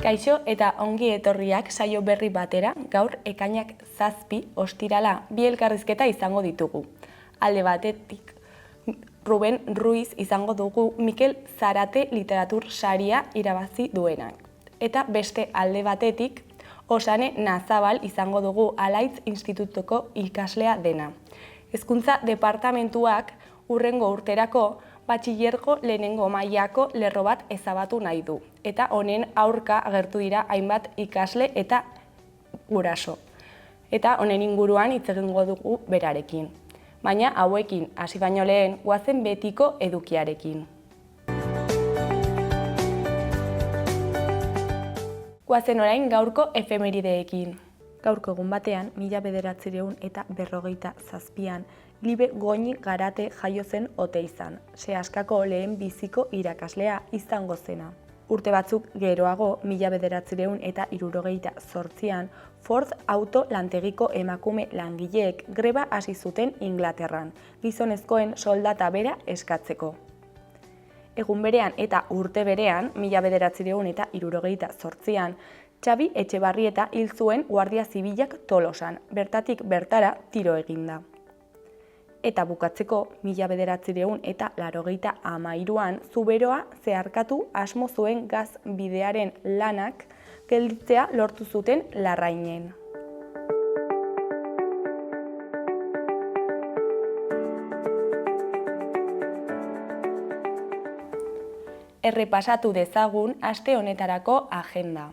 Kaixo eta ongi etorriak saio berri batera, gaur ekainak 7 ostirala bi elkarrizketa izango ditugu. Alde batetik, Ruben Ruiz izango dugu Mikel Zarate literatur saria irabazi duenak. Eta beste alde batetik, Osane Nazabal izango dugu Alaitz Institutuko ikaslea dena. Hezkuntza departamentuak hurrengo urterako batxillergo lehenengo mailako lerro bat ezabatu nahi du. Eta honen aurka agertu dira hainbat ikasle eta guraso. Eta honen inguruan hitz egingo dugu berarekin. Baina hauekin hasi baino lehen goazen betiko edukiarekin. Goazen orain gaurko efemerideekin. Gaurko egun batean, 1957an, Libe Goñi Garate jaio zen Oteizan, Seaskako lehen biziko irakaslea izango zena. Urte batzuk geroago, 1968an, Ford auto lantegiko emakume langileek greba hasi zuten Inglaterran, gizonezkoen soldata bera eskatzeko. Egun berean eta urte berean, 1978an, Xabi Etxebarrieta hil zuen Guardia Zibilak Tolosan, bertatik bertara tiro eginda. Eta bukatzeko, 1983an, Zuberoa zeharkatu asmo zuen gaz bidearen lanak gelditzea lortu zuten Larrainen. Errepasatu dezagun aste honetarako agenda.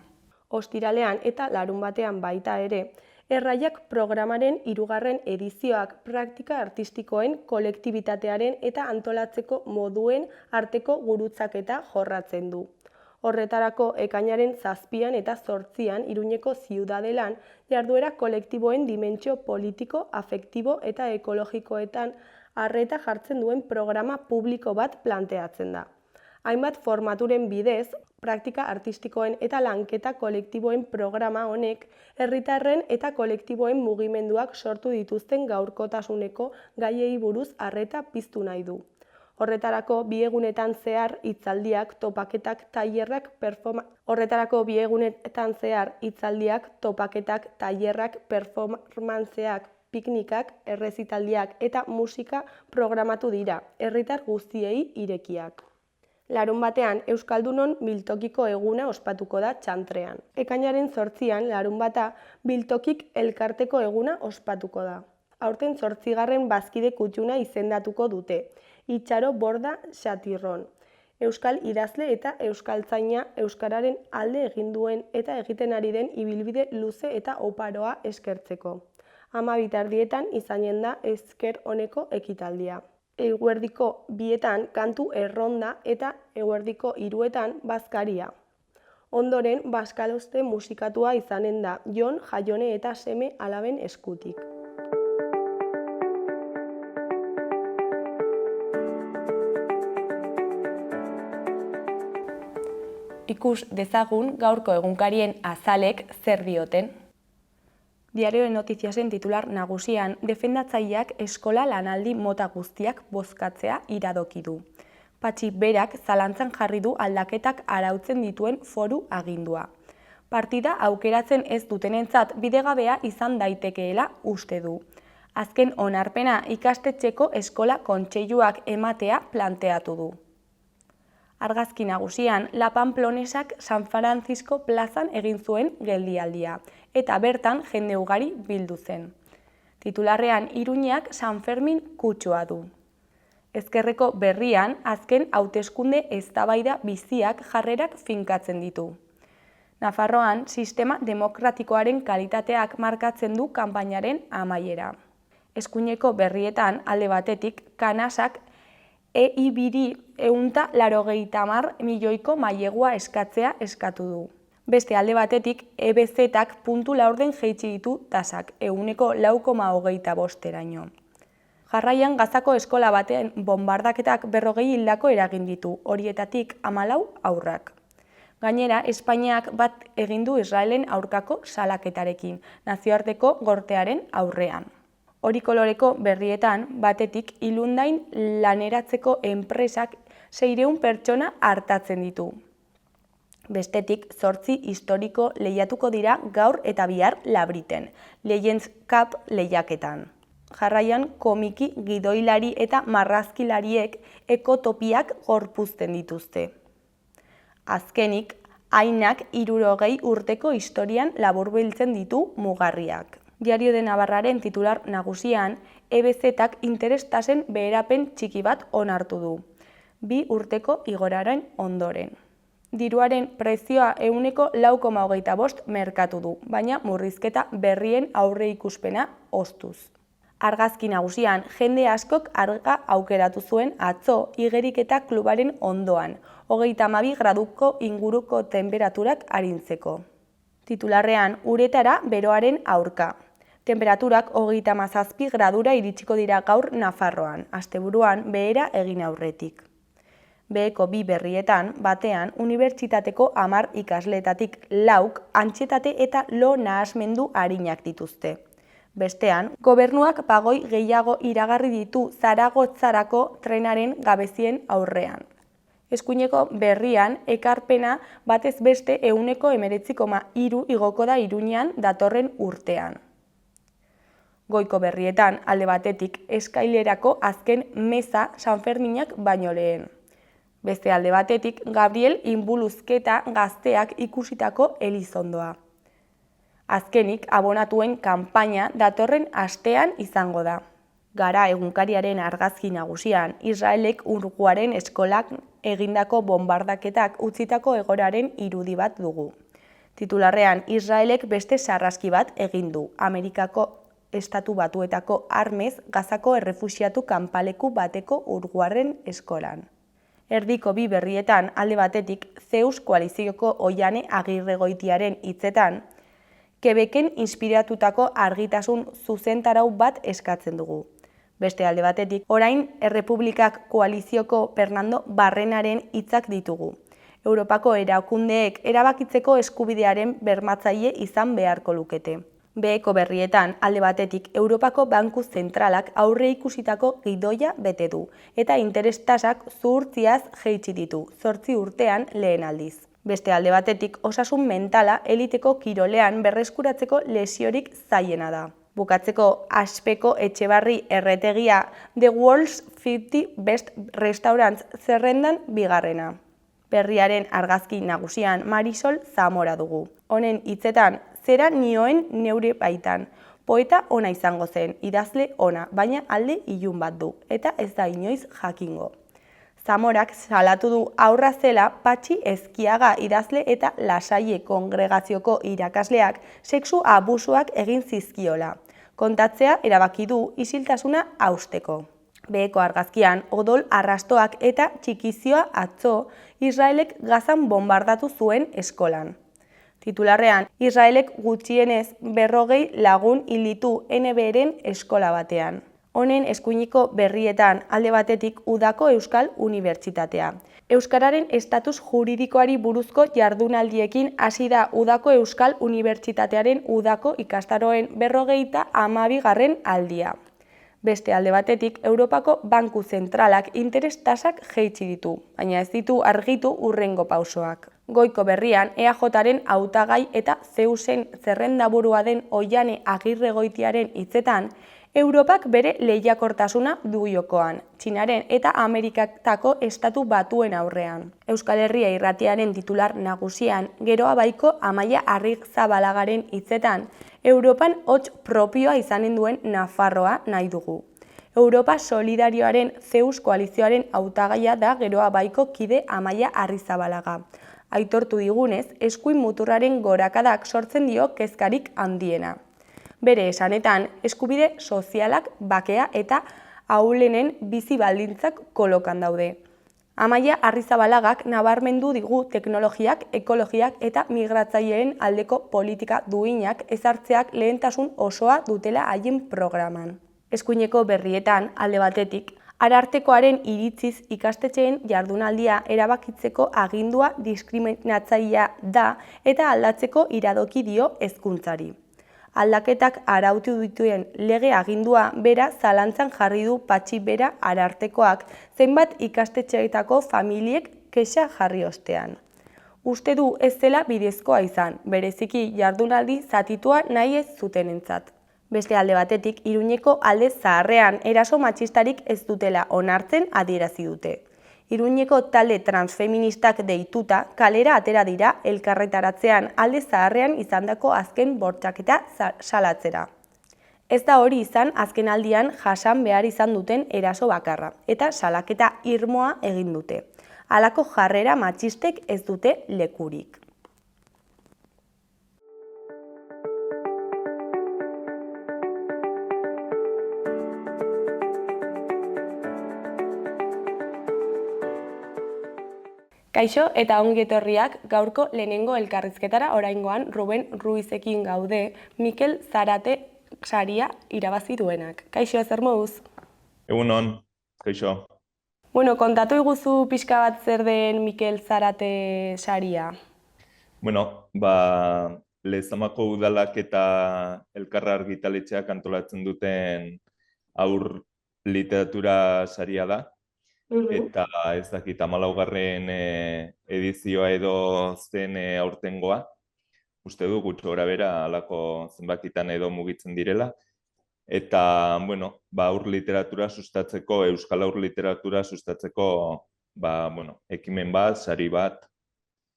Ostiralean eta larunbatean baita ere, Erraiak programaren 3. edizioak praktika artistikoen kolektibitatearen eta antolatzeko moduen arteko gurutzaketa jorratzen du. Horretarako ekainaren 7 eta 8 Iruñeko Ziudadelan jarduera kolektiboen dimentsio politiko, afektibo eta ekologikoetan arreta jartzen duen programa publiko bat planteatzen da. Hainbat formaturen bidez, praktika artistikoen eta lanketa kolektiboen programa honek herritarren eta kolektiboen mugimenduak sortu dituzten gaurkotasuneko gaiei buruz arreta piztu nahi du. Horretarako bi egunetan zehar hitzaldiak, topaketak, tailerrak, performantzeak, piknikak, errezitaldiak eta musika programatu dira, herritar guztiei irekiak. Larunbatean Euskaldunon biltokiko eguna ospatuko da Txantrean. Ekainaren 8an larunbata biltokik elkarteko eguna ospatuko da. Aurten 8. bazkide kutxuna izendatuko dute, Itxaro Borda Xatirron. Euskal idazle eta euskaltzaina euskararen alde egin duen eta egiten ari den ibilbide luze eta oparoa eskertzeko. 12 izanen da esker oneko ekitaldia. Eguerdiko 2 kantu erronda eta eguerdiko 3 bazkaria. Ondoren, bazkaloste musikatua izanen da Jon Jaione eta seme alaben eskutik. Ikus dezagun gaurko egunkarien azalek zer dioten. Diario de Notiziasen titular nagusian, defendatzaileak eskola lanaldi mota guztiak bozkatzea iradoki du. Patxi berak zalantzan jarri du aldaketak arautzen dituen foru agindua. Partida aukeratzen ez dutenentzat bidegabea izan daitekeela uste du. Azken onarpena ikastetxeko eskola kontseiluak ematea planteatu du. Argazki nagusian, La Pamplonesak San Francisco plazan egin zuen geldialdia, eta bertan jende ugari bildu zen. Titularrean Iruñeak San Fermin kutsua du. Ezkerreko berrian, azken hauteskunde eztabaida biziak jarrerak finkatzen ditu. Nafarroan, sistema demokratikoaren kalitateak markatzen du kanpainaren amaiera. Eskuineko berrietan, alde batetik, Kanasak EIB-ri 180 milioiko mailegua eskatzea eskatu du. Beste alde batetik, EBZ-ak puntu laurden jeitsi ditu tasak, 4,25eraino. Jarraian, Gazako eskola baten bombardaketak 40 hildako eragin ditu, horietatik 14 haurrak. Gainera, Espainiak bat egin du Israelen aurkako salaketarekin, nazioarteko gortearen aurrean. Hori koloreko berrietan, batetik Ilundain laneratzeko enpresak 600 pertsona artatzen ditu. Bestetik, 8 historiko lehiatuko dira gaur eta bihar Labriten, Legends Cup lehiaketan. Jarraian, komiki, gidoilari eta marrazkilariek ekotopiak gorpuzten dituzte. Azkenik, Ainak 60 urteko historian laburbiltzen ditu mugarriak. Diario de Navarraren titular nagusian, EBZ-ak interes-tasen beherapen txiki bat onartu du, 2 urteko igoraren ondoren. Diruaren prezioa 6,25 merkatu du, baina murrizketa berrien aurreikuspena ostuz. Argazki nagusian, jende askok arga aukeratu zuen atzo igeriketa klubaren ondoan, 32 graduko inguruko tenperaturak arintzeko. Titularrean, uretara beroaren aurka. Tenperaturak 37 gradura iritsiko dira gaur Nafarroan, asteburuan behera egin aurretik. Beheko 2 berrietan, batean, unibertsitateko 10 ikasleetatik 4 antxetate eta lo nahasmendu arinak dituzte. Bestean, gobernuak pagoi gehiago iragarri ditu Zaragotzarako trenaren gabezien aurrean. Eskuineko berrian, ekarpena batez beste 19,3 igoko da Iruñean datorren urtean. Goiko berrietan, alde batetik, eskailerako azken meza Sanferminak baino lehen. Beste alde batetik, Gabriel Inbuluzketa gazteak ikusitako elizondoa. Azkenik, abonatuen kanpaina datorren astean izango da. Gara egunkariaren argazki nagusian, Israelek Uruguaren eskolak egindako bombardaketak utzitako egoeraren irudi bat dugu. Titularrean, Israelek beste sarraski bat egin du, Amerikako Estatu Batuetako armez Gazako errefuxiatu kanpaleku bateko Uruguaren eskolan. Erdiko 2 berrietan, alde batetik, Zeus koalizioko Oiane Agirregoitiaren hitzetan, Quebecen inspiratutako argitasun zuzentarau bat eskatzen dugu. Beste alde batetik, orain Errepublikak koalizioko Fernando Barrenaren hitzak ditugu. Europako erakundeek erabakitzeko eskubidearen bermatzaile izan beharko lukete. Beheko berrietan, alde batetik, Europako Banku Zentralak aurreikusitako gidoia bete du, eta interes-tasak zuhurtziaz jaitsi ditu, 8 urtean lehen aldiz. Beste alde batetik, osasun mentala eliteko kirolean berreskuratzeko lesiorik zaiena da. Bukatzeko, Aspeko Etxebarri erretegia The World's 50 Best Restaurants zerrendan bigarrena. Berriaren argazki nagusian Marisol Zamora dugu. Honen hitzetan, zera nioen neure baitan. Poeta ona izango zen, idazle ona, baina alde ilun bat du, eta ez da inoiz jakingo. Zamorak salatu du aurra zela Patxi Ezkiaga idazle eta Lasaie kongregazioko irakasleak sexu abusuak egin zizkiola. Kontatzea erabaki du isiltasuna hausteko. Beheko argazkian, odol arrastoak eta txikizioa atzo Israelek Gazan bombardatu zuen eskolan. Titularrean, Israelek gutxienez 40 lagun hil ditu NBR-en eskola batean. Honen eskuiniko berrietan, alde batetik, Udako Euskal Unibertsitatea. Euskararen estatus juridikoari buruzko jardunaldiekin hasi da Udako Euskal Unibertsitatearen Udako ikastaroen 52. aldia. Beste alde batetik, Europako Banku Zentralak interes-tasak jaitsi ditu, baina ez ditu argitu hurrengo pausoak. Goiko berrian, EAJaren hautagai eta Zeusen zerrendaburua den Oiane Agirregoitiaren hitzetan, Europak bere lehiakortasuna du jokoan, Txinaren eta Amerikatako estatu batuen aurrean. Euskal Herria irratiaren titular nagusian, Geroa Baiko Amaia Arrizzabalagaren hitzetan, Europan hots propioa izanen duen Nafarroa nahi dugu. Europa Solidarioaren Zeus koalizioaren hautagaia da Geroa Baiko kide Amaia Arrizabalaga. Aitortu digunez, eskuin muturraren gorakadak sortzen dio kezkarik handiena. Bere esanetan, eskubide sozialak, bakea eta ahulenen bizi baldintzak kolokan daude. Amaia Arrizabalagak nabarmendu digu teknologiak, ekologiak eta migratzaileen aldeko politika duinak ezartzeak lehentasun osoa dutela haien programan. Eskuineko berrietan, alde batetik, Arartekoaren iritziz ikastetxeen jardunaldia erabakitzeko agindua diskriminatzailea da eta aldatzeko iradoki dio hezkuntzari. Aldaketak arautu dituen lege agindua bera zalantzan jarri du Patxi Bera Arartekoak zenbat ikastetxeetako familiek kexa jarri ostean. Uste du ez zela bidezkoa izan, bereziki jardunaldi zatitua nahi ez zutenentzat. Beste alde batetik, Iruñeko alde zaharrean eraso matxistarik ez dutela onartzen adierazi dute. Iruñeko talde transfeministak deituta kalera atera dira elkarretaratzean alde zaharrean izandako azken bortxaketa salatzera. Ez da hori izan azken aldian jasan behar izan duten eraso bakarra, eta salaketa irmoa egin dute. Halako jarrera matxistek ez dute lekurik. Kaixo eta ongi etorriak gaurko lehenengo elkarrizketara oraingoan Ruben Ruizekin gaude, Mikel Zarate saria irabazi duenak. Kaixo, zer moduz? Egunon, kaixo. Bueno, kontatu iguzu pixka bat zer den Mikel Zarate saria. Bueno, Lezamako udalak eta Elkarra argitaletxeak antolatzen duten haur literatura saria da. Eta ez dakit 14. Edizioa edo zen aurtengoa. Uste du gutxi gorabehera halako zenbakitan edo mugitzen direla. Eta, bueno, haur literatura sustatzeko, euskal haur literatura sustatzeko, ekimen bat, sari bat.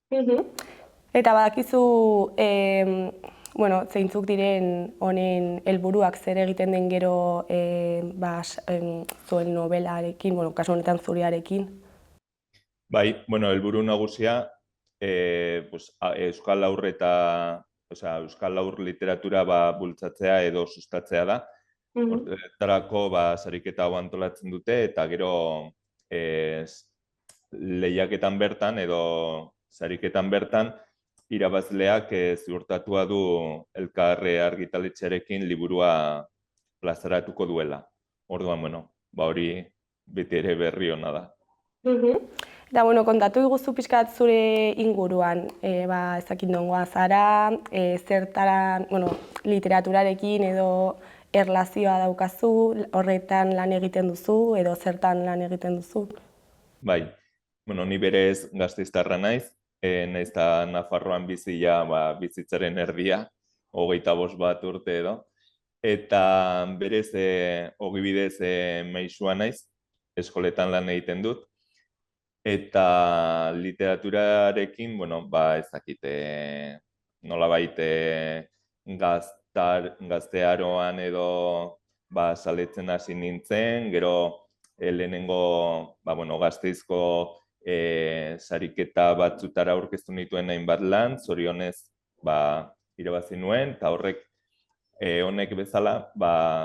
Eta badakizu, zeintzuk diren honen helburuak zer egiten den gero zuen nobelarekin, kasu honetan zurearekin? Bai, helburu nagusia, euskal haur literatura bultzatzea edo sustatzea da. Horretarako sariketa hau antolatzen dute eta gero lehiaketan bertan edo sariketan bertan irabazleak ziurtatua du Elkarre argitaletxearekin liburua plazaratuko duela. Orduan, hori beti ere berri ona da. Eta, kontatu iguzu pixkat zure inguruan, ezakit nongoa zara, zertara, literaturarekin edo erlazioa daukazu, horretan lan egiten duzu edo zertan lan egiten duzu? Bai, ni berez gasteiztarra naiz, naiz eta Nafarroan bizia bizitzaren erdia, 25 urte edo, eta berez ogibidez maisua naiz, eskoletan lan egiten dut, eta literaturarekin, ez dakit, nolabait gaztearoan edo saletzen hasi nintzen, gero lehenengo Gasteizko sariketa batzutara aurkeztu nituen hainbat lan, zorionez irabazi nuen, eta honek bezala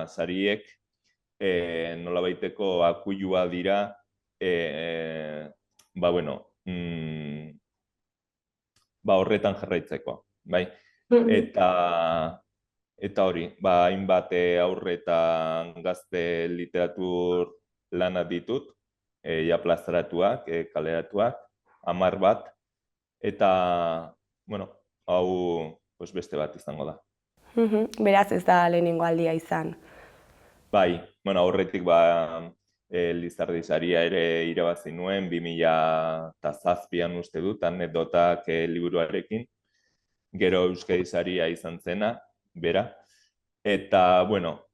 sariek nolabaiteko akuilua dira horretan jarraitzeko, bai? Eta hori, hainbat aurre eta gazte literatur lanak ditut, plazaratuak, kaleratuak, 10 bat, eta, hau beste bat izango da. Beraz ez da lehenengo aldia izan. Bai, aurretik Lizardi saria ere irabazi nuen, 2007an uste dut, anekdotak liburuarekin, gero Euskadi saria izan zena, bera, eta,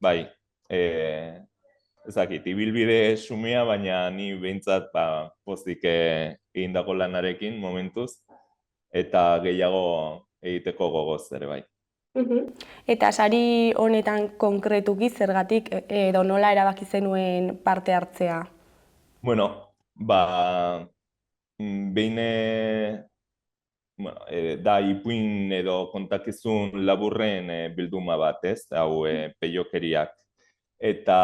bai, ezakit, ibilbide sumea, baina ni behintzat pozik egindako lanarekin momentuz, eta gehiago egiteko gogoz ere bai. Eta sari honetan konkretuki zergatik edo nola erabaki zenuen parte hartzea? Behin da ipuin edo kontakizun laburren bilduma bat, ez? Hau peiokeriak. Eta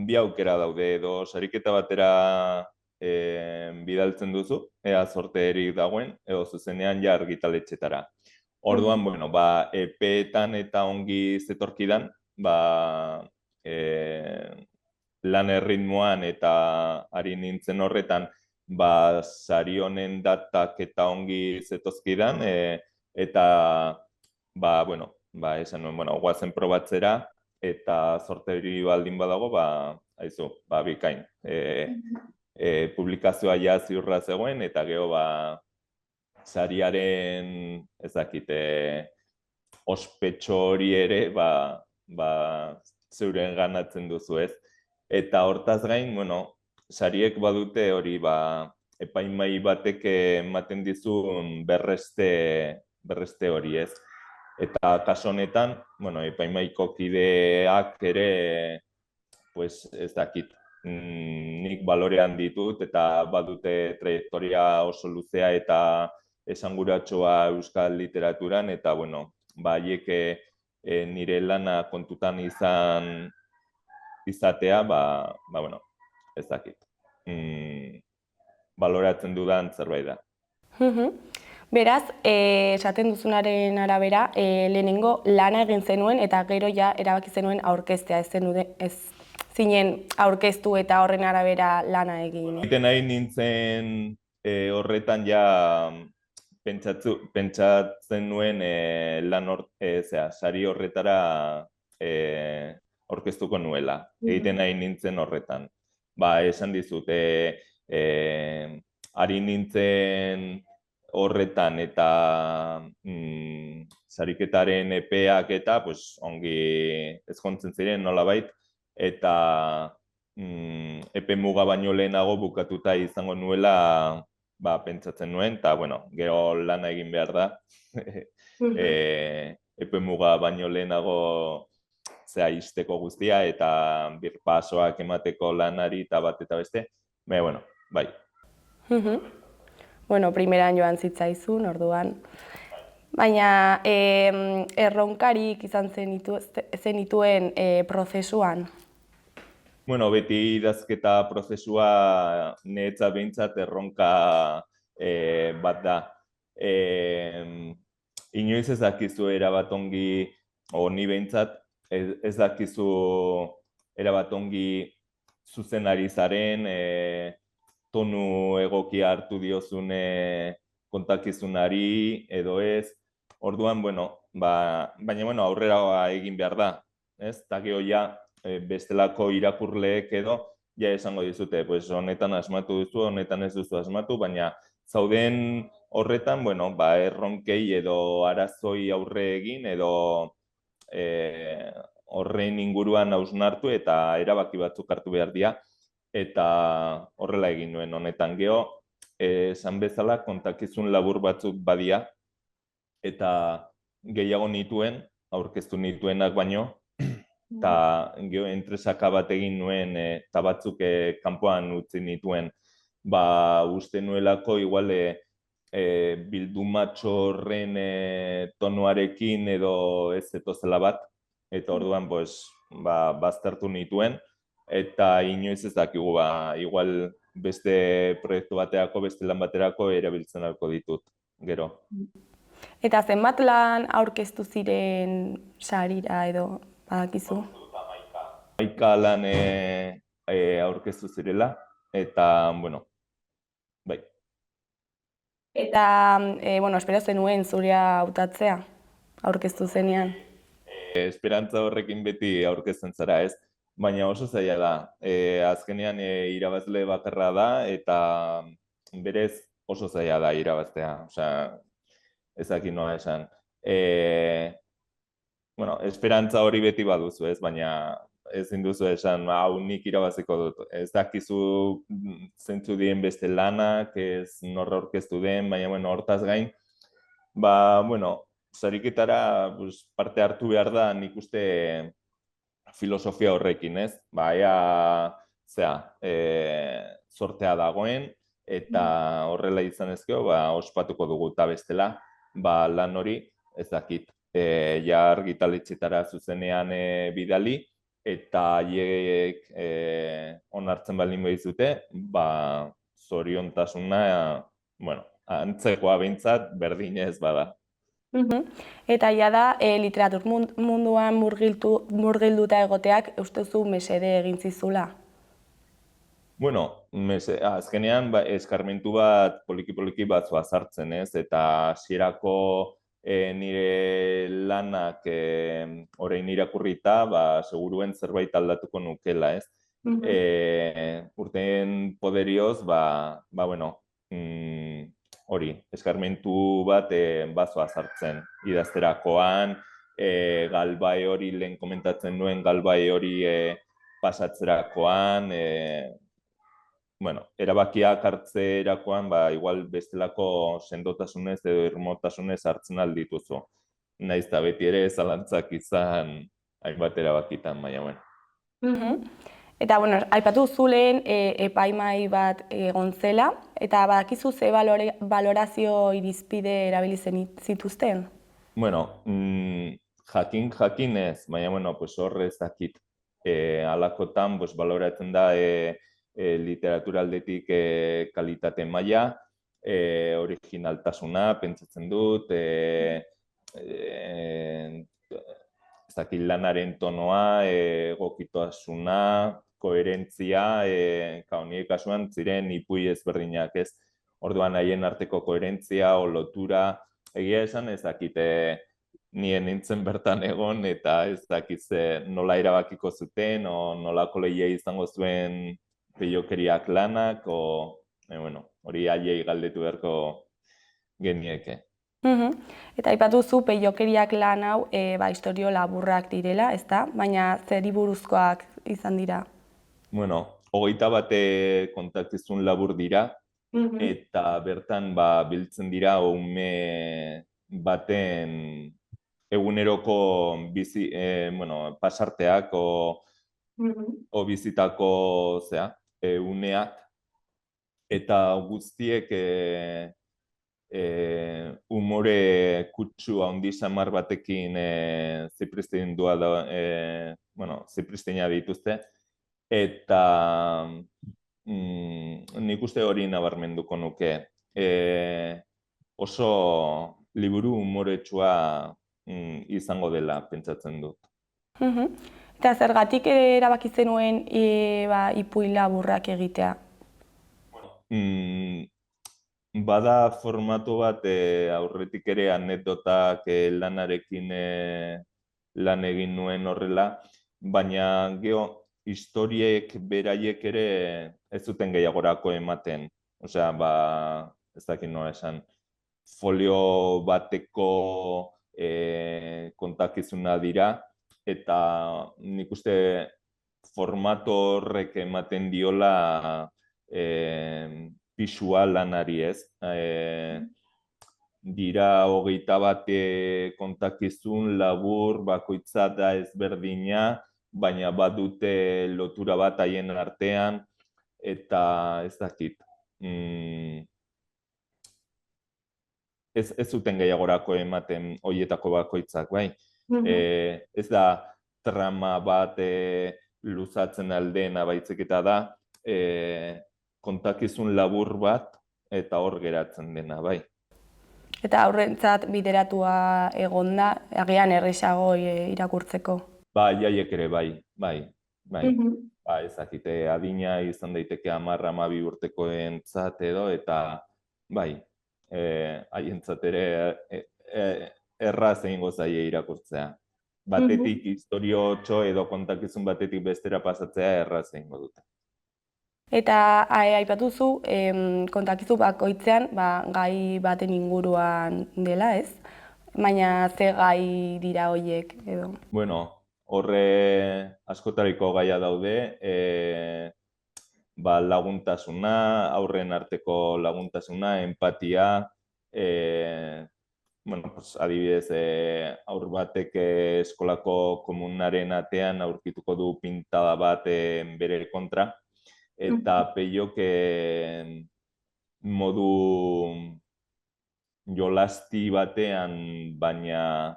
bi aukera daude edo sariketa batera bidaltzen duzu, ea zorterik dagoen, edo zuzenean ja argitaletxetara. Orduan, epeetan eta ongi zetorkidan, lan erritmoan eta ari nintzen horretan, sari honen datak eta ongi zetozkidan, eta, esan nuen, guazen probatzera, eta zorteri baldin badago, bikain. publikazioa ja ziurra zegoen, eta gero sariaren, ez dakit, ospetxo hori ere, zeuren ganatzen duzu, ez? Eta hortaz gain, bueno, sariek badute hori, epaimai batek ematen dizun berreste hori, ez? Eta kaso honetan, bueno, epaimaiko kideak ere, pues ez dakit, nik balorean ditut eta badute trajektoria oso luzea eta esanguratsua euskal literaturan, eta bueno, haiek nire lana kontutan izatea, bueno, ez dakit. Baloratzen dudan zerbait da. Beraz, esaten duzunaren arabera, lehenengo lana egin zenuen eta gero ja erabaki zenuen aurkeztea, ez zinen aurkeztu eta horren arabera lana egin. Egiten nahi nintzen horretan ja pentsatzen nuen sari horretara aurkeztuko nuela. Egiten nahi nintzen horretan. Esan dizut, ari nintzen horretan eta sariketaren epeak eta ongi ezkontzen ziren nolabait, eta epe muga baino lehenago bukatuta izango nuela pentsatzen nuen, eta bueno, gero lana egin behar da. Epe muga baino lehenago izteko guztia eta birpasoak emateko lanari eta bat eta beste, bueno, bai. Bueno, primeran joan zitzaizun, orduan. Baina erronkarik izan zenituen prozesuan? Bueno, beti idazketa prozesua niretzat behintzat erronka bat da. Inoiz ez dakizu erabat ongi, ni behintzat ez dakizu erabat ongi zuzenari zaren, tonu egokia hartu diozun kontakizunari edo ez. Orduan, bueno, baina aurrera egin behar da, ez? Eta gero ja, bestelako irakurleek edo, ja esango dizute, honetan asmatu duzu, honetan ez duzu asmatu, baina zauden horretan, bueno, erronkei edo arazoi aurre egin edo horren inguruan hausnartu eta erabaki batzuk hartu behar dira, eta horrela egin nuen honetan. Gero, esan bezala, kontakizun labur batzuk badia, eta gehiago nituen, aurkeztu nituenak baino, eta gero entresaka bat egin nuen, eta batzuk kanpoan utzi nituen, uste nuelako igual bildumatxo horren tonuarekin edo ez etozela bat, eta orduan baztertu nituen, eta inoiz ez dakigu, igual beste proiektu baterako, beste lan baterako erabiltzen alko ditut, gero. Eta zenbat lan aurkeztu ziren sarira edo badakizu? 11 lan aurkeztu zirela, eta, bueno, bai. Eta, bueno, espero zenuen zurea hautatzea aurkeztu zenean? Esperantza horrekin beti aurkezten zara, ez? Baina oso zaila da. Azkenean irabazle bakarra da, eta berez oso zaila da irabaztea. Osea, ez dakit nola esan. Bueno, esperantza hori beti baduzu, ez? Baina ezin duzu esan, hau nik irabaziko dut. Ez dakizu zentzu dien beste lanak, ez norra aurkeztu den, baina hortaz gain, bueno, sariketara parte hartu behar da, nik uste filosofia horrekin, ez? Sortea dagoen, eta horrela izan ezkeo, ospatuko dugu eta bestela, lan hori, ez dakit, ja argitaletxetara zuzenean bidali, eta haiek onartzen baldin behizute, zoriontasuna, bueno, antzekoa behintzat berdinez bada. Eta jada, literatur munduan murgilduta egoteak ustezu mesede egin zizula? Bueno, azkenean eskarmentu bat poliki-poliki bat sartzen, ez? Eta hasierako nire lanak orain irakurrita, seguruen zerbait aldatuko nukela, ez? Urteen poderioz, bueno, hori, eskarmentu bat bazoa sartzen idazterakoan, galbae hori lehen komentatzen nuen, galbae hori pasatzerakoan, bueno, erabakiak hartzerakoan, igual bestelako sendotasunez edo irmotasunez hartzen aldituzu. Naiz eta beti ere zalantzak izan hainbat erabakitan, baina, bueno. Eta, bueno, aipatu zuleen epaimai bat egon zela, eta badakizu ze balorazio irizpide erabili zituzten? Bueno, jakin ez, baina, bueno, pues hor ez dakit. Alakotan, pues, baloratzen da literatura aldetik kalitate maila, originaltasuna, pentsatzen dut, ez dakit lanaren tonoa, egokituasuna, koherentzia, nire kasuan ziren ipuin ezberdinak ez. Orduan haien arteko koherentzia o lotura, egia esan ez dakite nien nintzen bertan egon eta ez dakitze nola erabakiko zuten o nolako lehia izango zuen peiokeriak lanak bueno, hori haiei galdetu beharko genieke. Eta aipatu zu peiokeriak lan hau istorio laburrak direla, ezta? Baina zeri buruzkoak izan dira? Bueno, 21 kontakizun labur dira, eta bertan biltzen dira ume baten eguneroko pasarteak o bizitako uneak, eta guztiek umore kutsu handi samar batekin zipristina dituzte, eta nik uste hori nabarmenduko nuke. Oso liburu umoretsua izango dela pentsatzen dut. Eta zergatik erabaki zenuen ipuin laburrak egitea? Bada formatu bat aurretik ere anekdotak lanarekin lan egin nuen horrela, baina historiek beraiek ere ez zuten gehiagorako ematen. Osea, ez dakit nola esan, folio bateko kontakizuna dira, eta nik uste formato horrek ematen diola pisua lanari ez. Dira 21 kontakizun labur bakoitza da ezberdina, baina badute lotura bat haien artean, eta ez dakit. Ez zuten gehiagorako ematen horietako bakoitzak, bai. Ez da trama bat luzatzen aldena baizik eta da, kontakizun labur bat eta hor geratzen dena, bai. Eta aurrentzat bideratua egonda, agian errazago irakurtzeko. Jaiek ere, bai. Ezakite, adina izan daiteke 10-12 urtekoentzat edo, eta bai, haientzat ere erraz egingo zaie irakurtzea. Batetik historiotxo edo kontakizun batetik bestera pasatzea erraz egingo dute. Eta aipatuzu kontakizu bakoitzean gai baten inguruan dela, ez? Baina ze gai dira horiek edo? Bueno, horre askotariko gaia daude, laguntasuna, aurren arteko laguntasuna, empatia, adibidez, aur batek eskolako komunaren atean aurkituko du pintada bat bere kontra, eta peiok modu jolasti batean, baina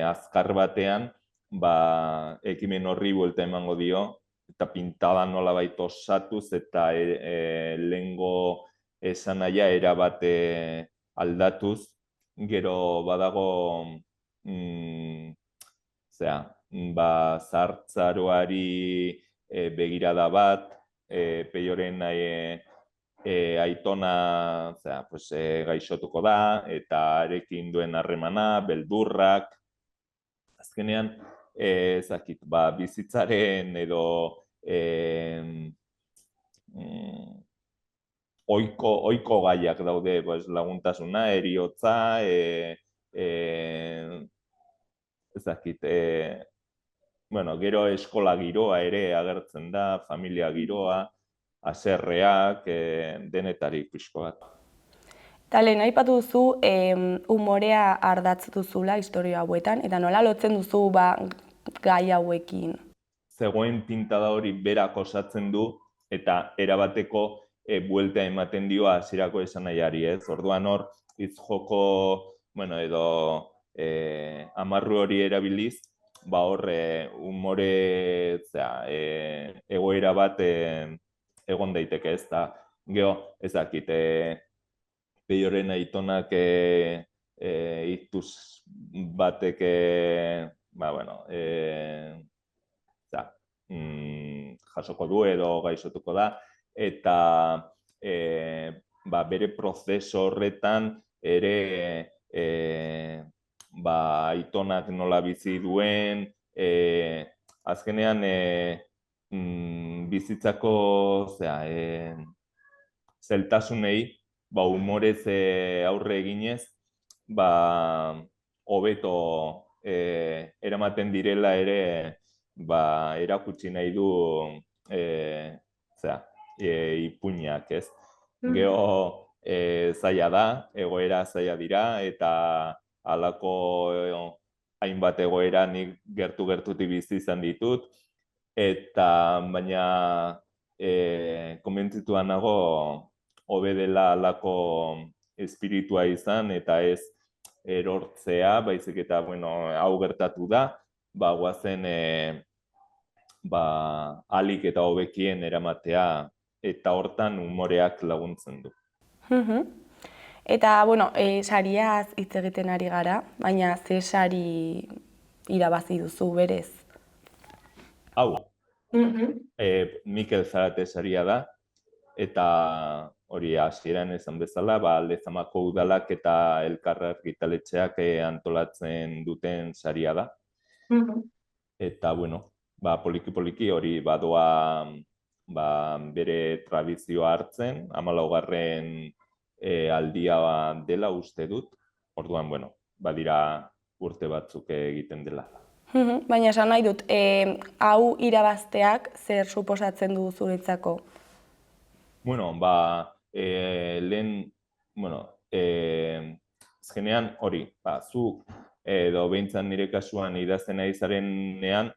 azkar batean, ekimen horri buelta emango dio, eta pintada nolabait osatuz, eta lehengo esanahia erabate aldatuz, gero badago zahartzaroari begirada bat, peioren aitona gaixotuko da, eta arekin duen harremana, beldurrak. Azkenean, bizitzaren edo ohiko gaiak daude, laguntasuna, heriotza, ez dakit, gero eskola giroa ere agertzen da, familia giroa, haserreak, denetarik pixko bat. Eta lehen aipatu duzu umorea ardatz duzula historia hauetan, eta nola lotzen duzu gai hauekin? Zegoen pintada hori berak osatzen du, eta erabateko buelta ematen dio hasierako esanahiari, ez? Orduan hor, hitz joko, edo amarru hori erabiliz, hor umore egoera bat egon daiteke, ez da. Gero, ez dakit, Peioren aitonak ituz batek, jasoko du edo gaixotuko da, eta bere prozeso horretan ere aitonak nola bizi duen, azkenean bizitzako zeltasunei humorez aurre eginez, hobeto eramaten direla ere erakutsi nahi du ipuinak, ez? Gero zaila da, egoera zaila dira, eta halako hainbat egoera nik gertu-gertutik bizi izan ditut, eta baina konbentzitua nago hobe dela halako espiritua izan, eta ez erortzea, baizik eta hau gertatu da, guazen ahalik eta hobekien eramatea, eta hortan umoreak laguntzen du. Eta, sariaz hitz egiten ari gara, baina ze sari irabazi duzu berez? Hau, Mikel Zarate saria da, eta hori hasieran esan bezala, Lezamako udalak eta Elkarri argitaletxeak antolatzen duten saria da. Eta, poliki-poliki hori badoa bere tradizioa hartzen, 14. Aldia dela uste dut, orduan, badira urte batzuk egiten dela. Baina esan nahi dut, hau irabazteak zer suposatzen du zuretzako? Lehen, azkenean hori, zu edo behintzat nire kasuan idazten ari zarenean,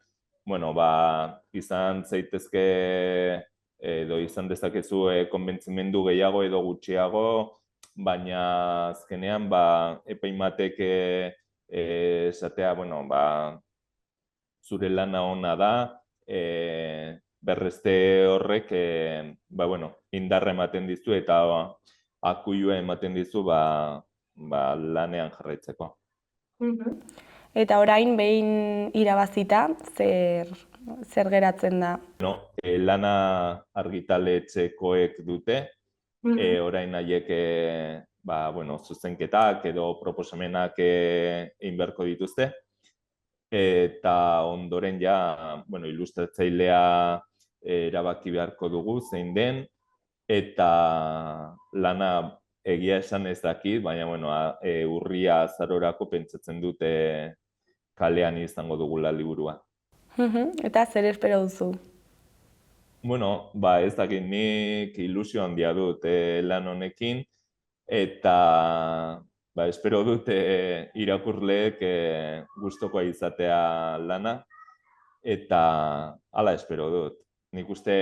izan zaitezke edo izan dezakezu konbentzimendu gehiago edo gutxiago, baina azkenean epaimatek esatea, zure lana ona da, berrezte horrek indarra ematen dizu eta akuilua ematen dizu lanean jarraitzeko. Eta orain behin irabazita, zer geratzen da? Lana argitaletxekoek dute, orain haiek zuzenketak edo proposamenak egin beharko dituzte, eta ondoren ilustratzailea erabaki beharko dugu zein den, eta lana egia esan ez dakit, baina urria azarorako pentsatzen dute kalean izango dugula liburua. Eta zer espero duzu? Ez dakit, nik ilusio handia dut lan honekin, eta espero dut irakurleek gustukoa izatea lana, eta hala espero dut. Nik uste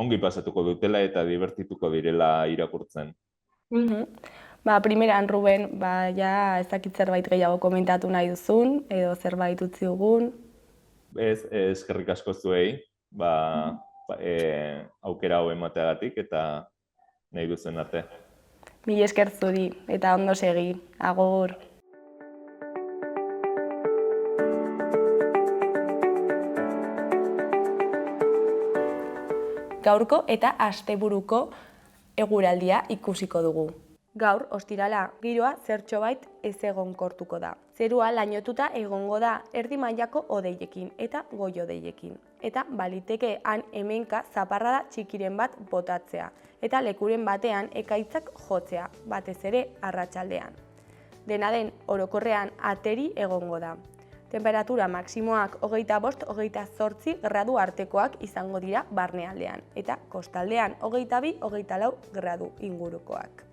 ongi pasatuko dutela eta divertituko direla irakurtzen. Primeran, Ruben, ez dakit zerbait gehiago komentatu nahi duzun, edo zerbait utzi dugun? Eskerrik asko zuei, aukera hau emateagatik eta nahi duzen arte. Mila esker zuri, eta ondo segi, agur. Gaurko eta asteburuko eguraldia ikusiko dugu. Gaur, ostirala, giroa zertxobait ezegonkortuko da. Zerua lainotuta egongo da erdi mailako hodeiekin eta goi-hodeiekin. Eta baliteke han hemenka zaparrada txikiren bat botatzea. Eta lekuren batean ekaitzak jotzea, batez ere arratsaldean. Dena den, orokorrean ateri egongo da. Temperatura maksimoak 25-28 gradu artekoak izango dira barnealdean, eta kostaldean 22-24 gradu ingurukoak.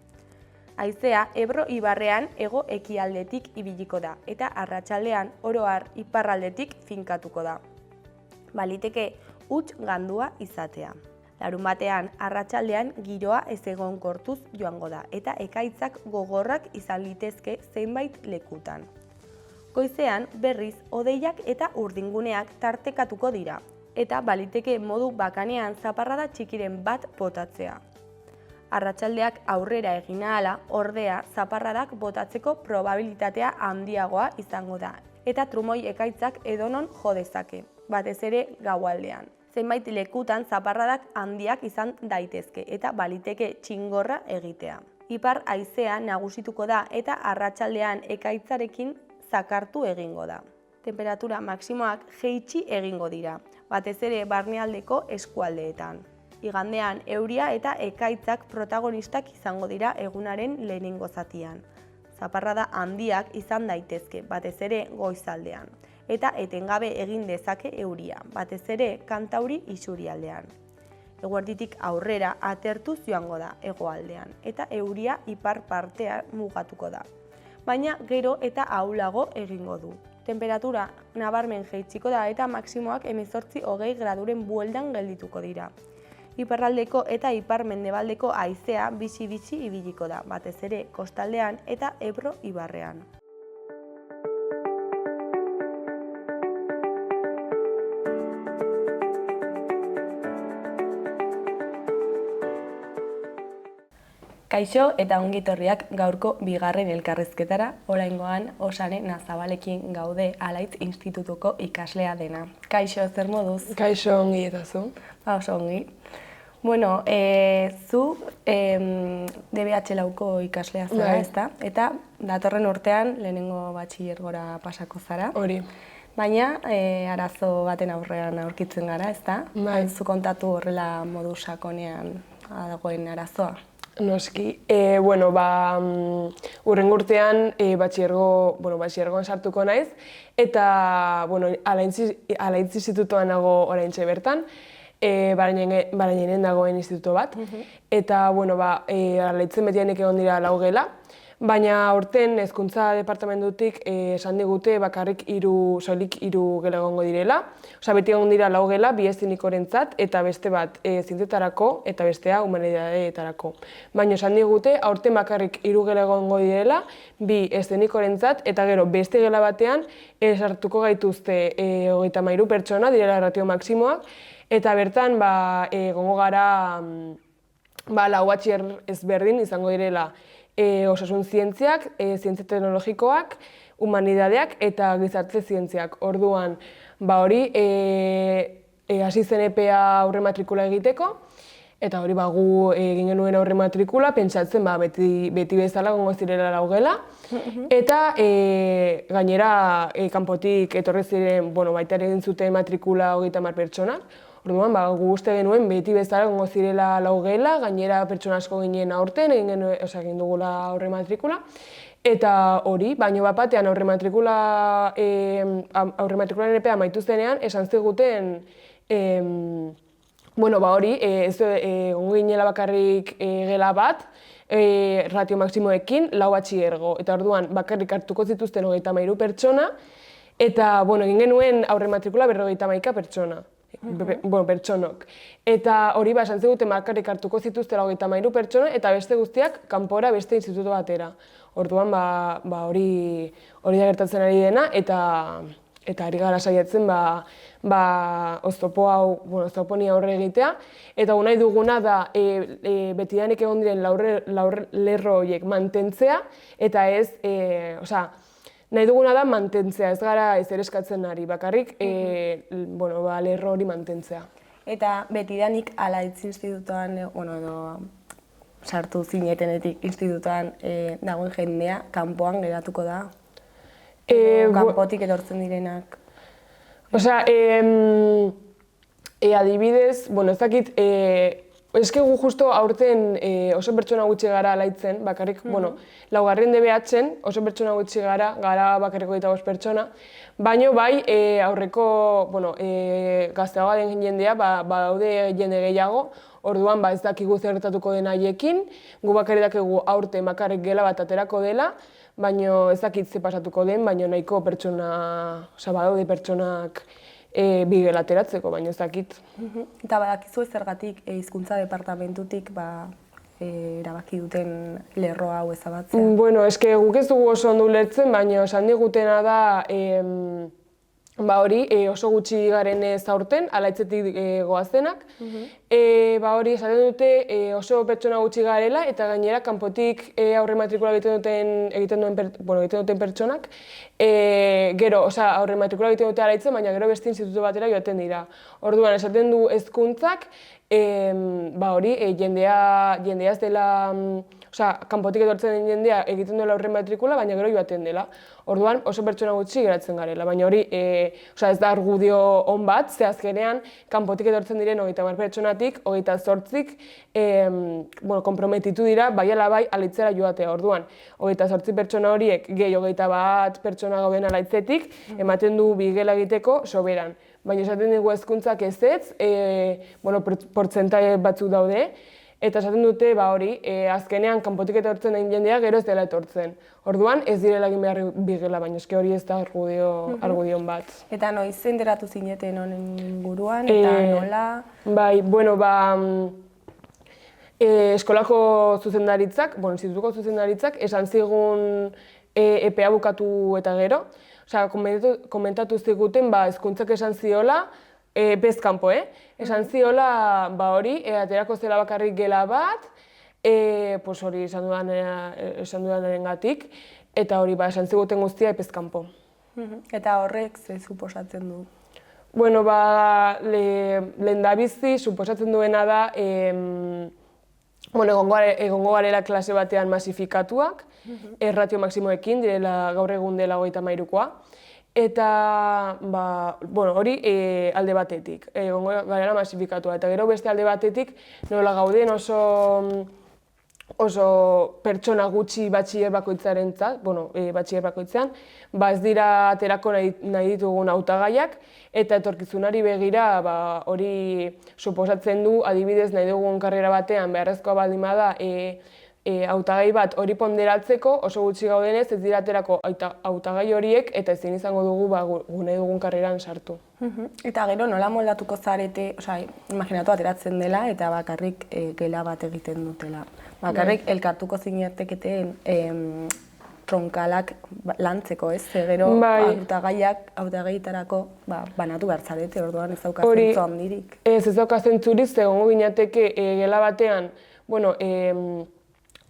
Haizea Ebro ibarrean hego ekialdetik ibiliko da, eta arratsaldean oro har iparraldetik finkatuko da. Baliteke huts gandua izatea. Larunbatean arratsaldean giroa ezegonkortuz joango da, eta ekaitzak gogorrak izan litezke zenbait lekutan. Goizean berriz hodeiak eta urdinguneak tartekatuko dira, eta baliteke modu bakanean zaparrada txikiren bat botatzea. Arratsaldeak aurrera egin ahala, ordea zaparradak botatzeko probabilitatea handiagoa izango da, eta trumoi ekaitzak edonon jo dezake, batez ere gaualdean. Zenbait lekutan zaparradak handiak izan daitezke, eta baliteke txingorra egitea. Ipar haizea nagusituko da, eta arratsaldean ekaitzarekin zakartu egingo da. Temperatura maksimoak jaitsi egingo dira, batez ere barnealdeko eskualdeetan. Igandean euria eta ekaitzak protagonistak izango dira egunaren lehenengo zatian. Zaparrada handiak izan daitezke, batez ere goizaldean, eta etengabe egin dezake euria, batez ere kantauri isurialdean. Eguerditik aurrera atertuz joango da hegoaldean, eta euria ipar partea mugatuko da. Baina gero eta ahulago egingo du. Temperatura nabarmen jaitsiko da eta maksimoak 18-20 graduren bueltan geldituko dira. Iparraldeko eta ipar-mendebaldeko haizea bizi-bizi ibiliko da, batez ere kostaldean eta Ebro ibarrean. Kaixo eta ongitorriak gaurko bigarren elkarrizketara, oraingoan Osane Nazabalekin gaude Alaitz Institutuko ikaslea dena. Kaixo, zer moduz? Kaixo, ongi eta zu? Oso ongi. Bueno, zu DBH lauko ikaslea zara, ezta? Eta datorren urtean lehenengo batxilergora pasako zara. Hori. Baina arazo baten aurrean aurkitzen gara, ezta? Zu kontatu horrela modu sakonean dagoen arazoa. Noski. Hurrengo urtean batxilergoan sartuko naiz, eta Alaitz institutoan nago oraintxe bertan, Barañainen dagoen instituto bat, eta Alaitzen betianik egon dira 4 gela, baina aurten hezkuntza departamentutik esan digute bakarrik soilik 3 gela egongo direla. Osea, beti egon dira 4 gela, 2 eszenikorentzat eta beste bat zientzietarako eta bestea humanidadeetarako. Baina esan digute aurten bakarrik 3 gela egongo direla, 2 eszenikorentzat eta gero beste gela batean sartuko gaituzte 33 pertsona direla ratio maksimoak, eta bertan egongo gara 4 batxiler ezberdin izango direla osasun zientziak, zientzia teknologikoak, humanidadeak eta gizarte zientziak. Orduan, hori hasi zen epea aurre matrikula egiteko, eta hori gu egin genuen aurre matrikula, pentsatzen beti bezala gongo zirela 4 gela, eta gainera kanpotik etorri ziren, baita ere egin zuten matrikula 30 pertsonak. Orduan, gu uste genuen beti bezala gongo zirela 4 gela, gainera pertsona asko ginen aurten, egin dugula aurre matrikula. Eta hori, baino batean aurre matrikularen epea amaitu zenean, esan ziguten gongo ginela bakarrik gela bat, ratio maksimoekin 4 batxilergo. Eta orduan, bakarrik hartuko zituzten 33 pertsona, eta egin genuen aurre matrikula 51 pertsona. Pertsonok. Eta hori esan ziguten bakarrik hartuko zituztela 33 pertsona eta beste guztiak kanpora beste instituto batera. Orduan hori da gertatzen ari dena eta ari gara saiatzen oztoponi aurre egitea. Eta nahi duguna da betidanik egon diren lerro horiek mantentzea eta ez, nahi duguna da mantentzea, ez gara ezer eskatzen ari, bakarrik lerro hori mantentzea. Eta betidanik Alaitz institutoan, sartu zinetenetik institutoan dagoen jendea, kanpoan geratuko da? Kanpotik etortzen direnak? Osea, adibidez, bueno, ez dakit, eske gu justo aurten oso pertsona gutxi gara alaitzen, bakarrik, bueno, laugarren DBH-en oso pertsona gutxi gara bakarriko 25 pertsona, baino bai aurreko, bueno, gazteagoa den jendea, badaude jende gehiago, orduan ez dakigu zer gertatuko den haiekin, gu bakarrik dakigu aurten bakarrik gela bat aterako dela, baino ez dakit ze pasatuko den, baino nahiko pertsona, osea, badaude pertsonak bi gela ateratzeko, baino ez dakit. Eta badakizu zergatik hizkuntza departamentutik erabaki duten lerro hau ezabatzea? Bueno, eske guk ez dugu oso ondo ulertzen, baina esan digutena da hori oso gutxi garen ez aurten, alaitzetik goazenak. Hori esaten dute oso pertsona gutxi garela eta gainera kanpotik aurre matrikula egiten duten pertsonak. Gero, aurre matrikula egiten dute alaitzen, baina gero beste institutu batera joaten dira. Orduan, esaten du hezkuntzak, jendea ez dela, kanpotik etortzen den jendea egiten duela aurre matrikula, baina gero joaten dela. Orduan, oso pertsona gutxi geratzen garela, baina hori ez da argudio on bat, ze azkenean kanpotik etortzen diren 30 pertsonatik, 28-ik konprometitu dira, bai ala bai alaitzera joatea. Orduan, 28 pertsona horiek gehi 21 pertsona gauden alaitzetik, ematen du bi gela egiteko soberan. Baina esaten dugu hezkuntzak ezetz, portzentai batzuk daude, eta esaten dute azkenean kanpotik etortzen den jendea gero ez dela etortzen. Orduan ez direla egin behar bigela, baina eske hori ez da argudion bat. Eta noiz enteratu zineten honen inguruan eta nola? Bai, eskolako zuzendaritzak, institutuko zuzendaritzak, esan zigun EPEA bukatu eta gero. Komentatu ziguten hezkuntzak esan ziola, bezkanpo, esan ziola aterako zela bakarrik gela bat, hori esan dudanerengatik, eta hori esan ziguten guztia bezkanpo. Eta horrek ze suposatzen du? Bueno, lehendabizi suposatzen duena da, egongo garela klase batean masifikatuak, erratio maksimoekin, direla gaur egun dela 33koa, eta hori alde batetik, egongo garela masifikatua, eta gero beste alde batetik nola gauden oso pertsona gutxi batxiler bakoitzarentzat, batxiler bakoitzean, ez dira aterako nahi ditugun hautagaiak, eta etorkizunari begira hori suposatzen du, adibidez nahi dugun karrera batean beharrezkoa baldin bada hautagai bat hori ponderatzeko oso gutxi gaudenez ez dira aterako hautagai horiek eta ezin izango dugu nahi dugun karreran sartu. Eta gero nola moldatuko zarete, imaginatu ateratzen dela eta bakarrik gela bat egiten dutela. Bakarrik elkartuko zineteketen tronkalak lantzeko, ez? Gero hautagaitarako banatu behar zarete, orduan ez dauka zentzu handirik. Ez dauka zentzurik, egongo ginateke gela batean,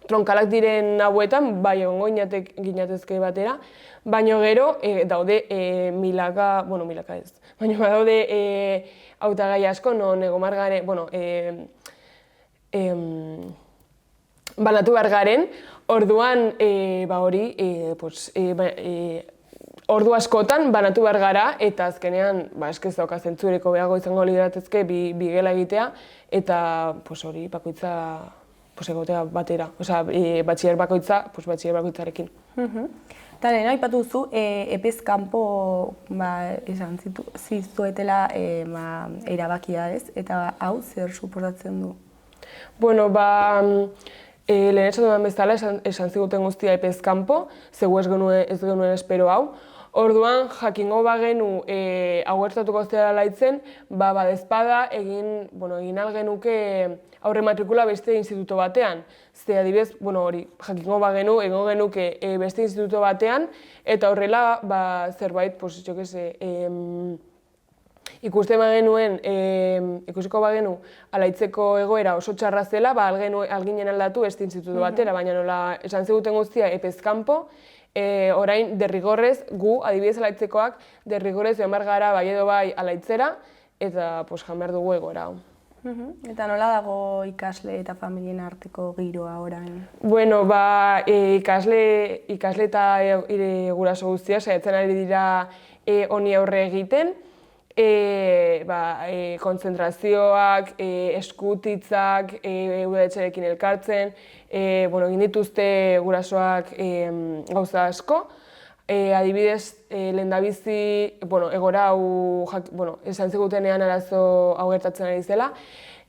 tronkalak diren hauetan, egongo ginatezke batera, baina gero daude milaka ez, baina badaude hautagai asko, non egomar garen, banatu behar garen, orduan ordu askotan banatu behar gara, eta azkenean ez dauka zentzureko behago izango lideratezke bi gela egitea, eta hori bakoitza egotea batera, batxiler bakoitza, batxiler bakoitzarekin. Eta lehen aipatu duzu, epez kanpo esan zizuetela erabakia ez, eta hau zer suposatzen du? Bueno, lehen esan dudan bezala esan ziguten guztia epez kanpo, zegu ez genuen espero hau. Orduan, jakingo bagenu hau gertatuko zela laitzen, badezpada egin algenuke aurre matrikula beste instituto batean. Ze adibidez, jakingo bagenu, egongo genuke beste instituto batean, eta horrela zerbait, ikusiko bagenu alaitzeko egoera oso txarra zela, alginen aldatu beste instituto batera, baina nola esan ziguten guztia epez kanpo, orain derrigorrez gu, adibidez alaitzekoak, derrigorrez joan behar gara bai edo bai alaitzera, eta jan behar dugu egoera. Eta nola dago ikasle eta familien arteko giroa orain? Bueno, ikasle eta guraso guztiak saiatzen ari dira honi aurre egiten. Kontzentrazioak, eskutitzak, udaletxearekin elkartzen, egin dituzte gurasoak gauza asko. Adibidez, lehendabizi, egoera hau, esan zigutenean arazo hau gertatzen ari zela,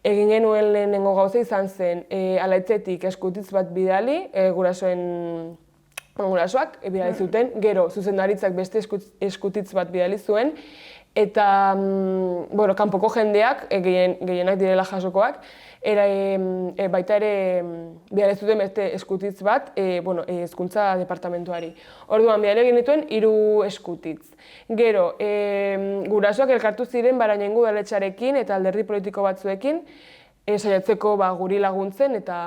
egin genuen lehenengo gauza izan zen, alaitzetik eskutitz bat bidali, gurasoak bidali zuten, gero zuzendaritzak beste eskutitz bat bidali zuen, eta kanpoko jendeak, gehienak direla jasokoak, baita ere bidali zuten beste eskutitz bat hezkuntza departamentuari. Orduan, bidali egin dituen 3 eskutitz. Gero, gurasoak elkartu ziren Barañaingo udaletxearekin eta alderdi politiko batzuekin saiatzeko guri laguntzen eta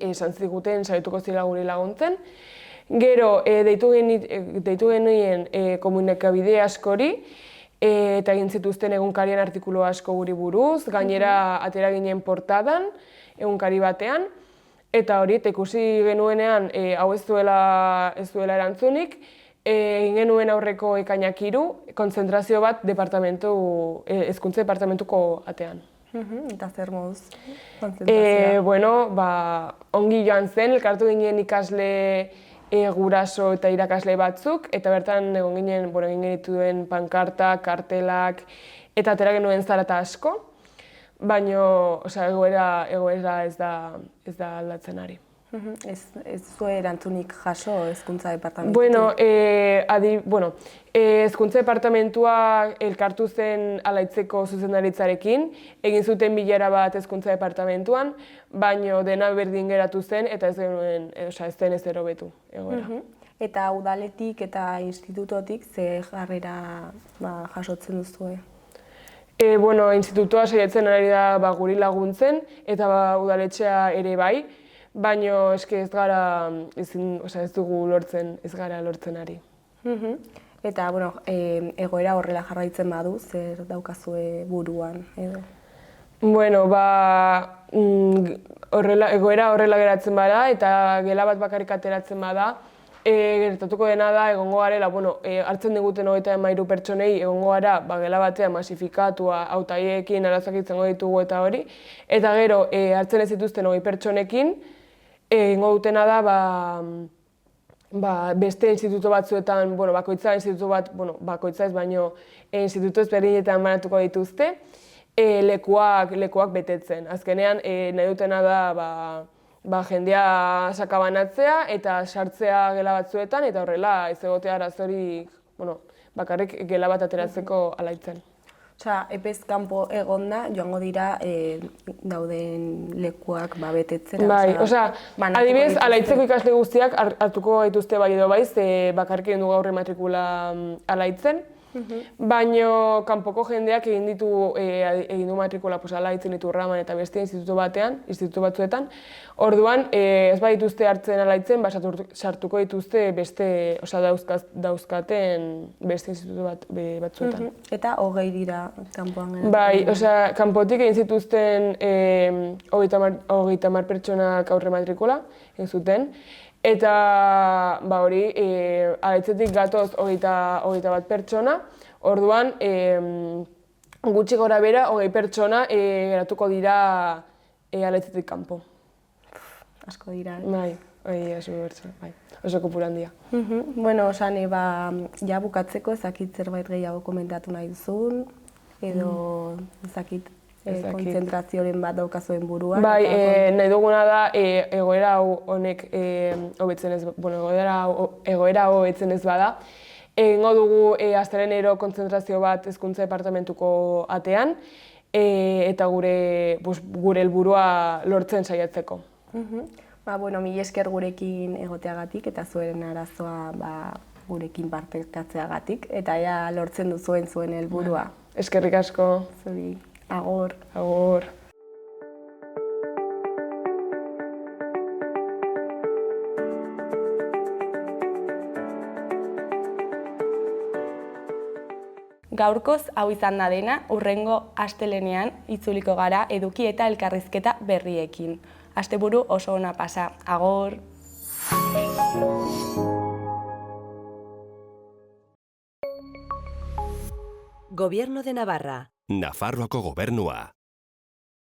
esan ziguten saiatuko zirela guri laguntzen. Gero, deitu genuen komunikabide askori eta egin zituzten egunkarien artikulu asko guri buruz, gainera atera ginen portadan egunkari batean, eta hori, ikusi genuenean hau ez duela erantzunik, egin genuen aurreko ekainak 3, kontzentrazio bat hezkuntza departamentuko atean. Eta zer moduz kontzentrazioa? Ongi joan zen, elkartu ginen ikasle guraso eta irakasle batzuk, eta bertan egon ginen, egin genituen pankartak, kartelak, eta atera genuen zarata asko, baina egoera ez da aldatzen ari. Ez zuen erantzunik jaso hezkuntza departamentutik? Hezkuntza departamentua elkartu zen alaitzeko zuzendaritzarekin, egin zuten bilera bat hezkuntza departamentuan, baina dena berdin geratu zen eta ez zen ez hobetu egoera. Eta udaletik eta institutotik ze jarrera jasotzen duzue? Institutoa saiatzen ari da guri laguntzen eta udaletxea ere bai, baina ez dugu lortzen, ez gara lortzen ari. Eta, egoera horrela jarraitzen badu, zer daukazue buruan, edo? Egoera horrela geratzen bada eta gela bat bakarrik ateratzen bada, gertatuko dena da, egongo garela, hartzen diguten 33 pertsonei, egongo gara, gela batean masifikatua, hautaiekin arazoak izango ditugu eta hori, eta gero, hartzen ez dituzten 20 pertsonekin, egingo dutena da, beste instituto batzuetan, bakoitza instituto bat, bakoitza ez baino, instituto ezberdinetan banatuko dituzte, lekuak betetzen. Azkenean, nahi dutena da, jendea sakabanatzea eta sartzea gela batzuetan, eta horrela ez egotea arazorik, bakarrik gela bat ateratzeko alaitzen. Osea, epez kanpo egonda, joango dira dauden lekuak betetzera. Adibidez, alaitzeko ikasle guztiak hartuko gaituzte bai edo baiz, bakarrik egin du gaur matrikula alaitzen. Baina kanpoko jendeak egin du matrikula alaitzen Iturraman eta beste institutu batzuetan. Orduan, ez badituzte hartzen alaitzen, sartuko dituzte beste, dauzkaten beste institutu batzuetan. Eta 20 dira kanpoan geratu? Bai, kanpotik egin zituzten 30 pertsonak aurre matrikula egin zuten. Eta alaitzetik gatoz 21 pertsona, orduan gutxi gora bera 20 pertsona geratuko dira alaitzetik kanpo. Asko dira, Bai, oso kopuru handia. Ja bukatzeko ezakit zerbait gehiago komentatu nahi duzun, edo ezakit kontzentrazioaren bat daukazuen buruan. Bai, nahi duguna da egoera honek egoera hobetzen ez bada. Egingo dugu astelehenero kontzentrazio bat hezkuntza departamentuko atean eta gure helburua lortzen saiatzeko. Mila esker gurekin egoteagatik eta zuen arazoa gurekin partekatzeagatik eta lortzen duzuen zuen helburua. Eskerrik asko. Zuri. Agur. Agur. Gaurkoz hau izan da dena, hurrengo astelenean itzuliko gara eduki eta elkarrizketa berriekin. Asteburu oso ona pasa. Agor! Gobierno de Navarra. Nafarroako gobernua.